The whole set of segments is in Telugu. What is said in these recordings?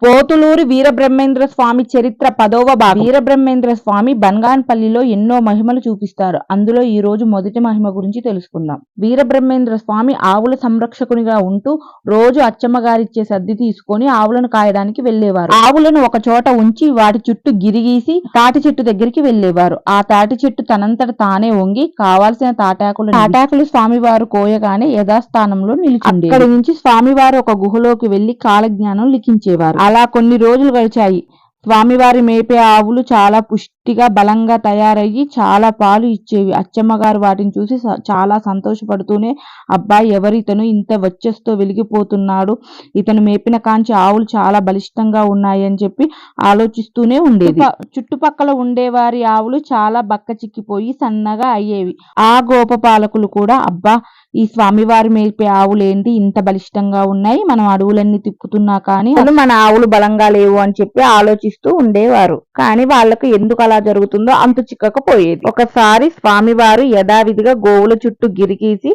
పోతులూరి వీరబ్రహ్మేంద్ర స్వామి చరిత్ర 10వ భాగం. వీరబ్రహ్మేంద్ర స్వామి బనగానపల్లిలో ఎన్నో మహిమలు చూపిస్తారు. అందులో ఈ రోజు మొదటి మహిమ గురించి తెలుసుకుందాం. వీరబ్రహ్మేంద్ర స్వామి ఆవుల సంరక్షకునిగా ఉంటూ రోజు అచ్చమ్మ గారిచ్చే సద్ది తీసుకొని ఆవులను కాయడానికి వెళ్లేవారు. ఆవులను ఒక చోట ఉంచి వాటి చుట్టూ గిరిగీసి తాటి చెట్టు దగ్గరికి వెళ్లేవారు. ఆ తాటి చెట్టు తనంతట తానే వంగి కావాల్సిన తాటాకులు స్వామివారు కోయగానే యథాస్థానంలో నిలిచిండేది. అక్కడి నుంచి స్వామివారు ఒక గుహలోకి వెళ్లి కాలజ్ఞానం లిఖించేవారు. అలా కొన్ని రోజులు గడిచాయి. స్వామివారి మేపే ఆవులు చాలా పుష్టిగా బలంగా తయారయ్యి చాలా పాలు ఇచ్చేవి. అచ్చమ్మగారు వాటిని చూసి చాలా సంతోషపడుతూనే, అబ్బా ఎవరితను ఇంత వచ్చెస్తో వెలిగిపోతున్నాడు, ఇతను మేపిన కాంచి ఆవులు చాలా బలిష్టంగా ఉన్నాయి అని చెప్పి ఆలోచిస్తూనే ఉండేది. చుట్టుపక్కల ఉండేవారి ఆవులు చాలా బక్క చిక్కిపోయి సన్నగా అయ్యేవి. ఆ గోపపాలకులు కూడా, అబ్బా ఈ స్వామివారి మేపే ఆవులేంటి ఇంత బలిష్టంగా ఉన్నాయి, మనం అడవులన్నీ తిప్పుతున్నా కానీ మన ఆవులు బలంగా లేవు అని చెప్పి ఆలోచిస్తూ ఉండేవారు. కానీ వాళ్లకు ఎందుకు అలా జరుగుతుందో అంతు చిక్కకపోయేది. ఒకసారి స్వామివారు యథావిధిగా గోవుల చుట్టూ గిరిగీసి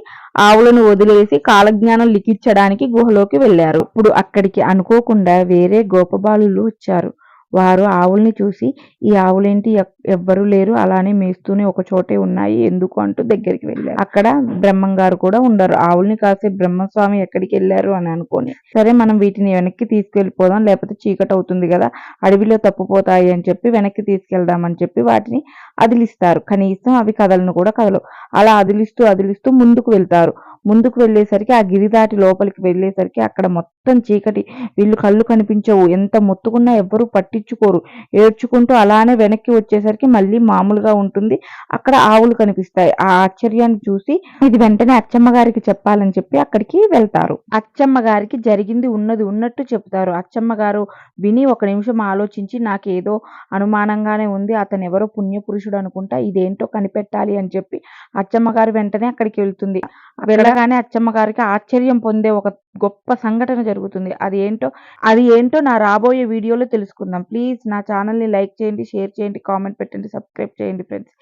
ఆవులను వదిలేసి కాలజ్ఞానం లిఖించడానికి గుహలోకి వెళ్లారు. అప్పుడు అక్కడికి అనుకోకుండా వేరే గోపబాలులు వచ్చారు. వారు ఆవుల్ని చూసి, ఈ ఆవులేంటి ఎవ్వరూ లేరు, అలానే మేస్తూనే ఒక చోటే ఉన్నాయి, ఎందుకు అంటూ దగ్గరికి వెళ్ళారు. అక్కడ బ్రహ్మంగారు కూడా ఉండరు. ఆవుల్ని కాసే బ్రహ్మస్వామి ఎక్కడికి వెళ్ళారు అని అనుకోని, సరే మనం వీటిని వెనక్కి తీసుకెళ్లిపోదాం, లేకపోతే చీకటి అవుతుంది కదా, అడవిలో తప్పిపోతాయి అని చెప్పి వెనక్కి తీసుకెళ్దామని చెప్పి వాటిని అదిలిస్తారు. కనీసం అవి కదలను కూడా కదలవు. అలా అదిలిస్తూ ముందుకు వెళ్తారు. ముందుకు వెళ్ళేసరికి ఆ గిరి దాటి లోపలికి వెళ్ళేసరికి అక్కడ మొత్తం చీకటి. వీళ్ళు కళ్ళు కనిపించవు. ఎంత మొత్తుకున్నా ఎవ్వరూ పట్టించుకోరు. ఏడ్చుకుంటూ అలానే వెనక్కి వచ్చేసరికి మళ్ళీ మామూలుగా ఉంటుంది. అక్కడ ఆవులు కనిపిస్తాయి. ఆ ఆశ్చర్యాన్ని చూసి ఇది వెంటనే అచ్చమ్మ గారికి చెప్పాలని చెప్పి అక్కడికి వెళ్తారు. అచ్చమ్మ గారికి జరిగింది ఉన్నది ఉన్నట్టు చెప్తారు. అచ్చమ్మ గారు విని ఒక నిమిషం ఆలోచించి, నాకేదో అనుమానంగానే ఉంది, అతను ఎవరో పుణ్యపురుషుడు అనుకుంటా, ఇదేంటో కనిపెట్టాలి అని చెప్పి అచ్చమ్మ గారు వెంటనే అక్కడికి వెళ్తుంది. వెళ్ళగానే అచ్చమ్మ గారికి ఆశ్చర్యం పొందే ఒక గొప్ప సంఘటన జరుగుతుంది. అది ఏంటో నా రాబోయే వీడియోలో తెలుసుకుందాం. ప్లీజ్ నా ఛానల్ని లైక్ చేయండి, షేర్ చేయండి, కామెంట్ పెట్టండి, సబ్స్క్రైబ్ చేయండి ఫ్రెండ్స్.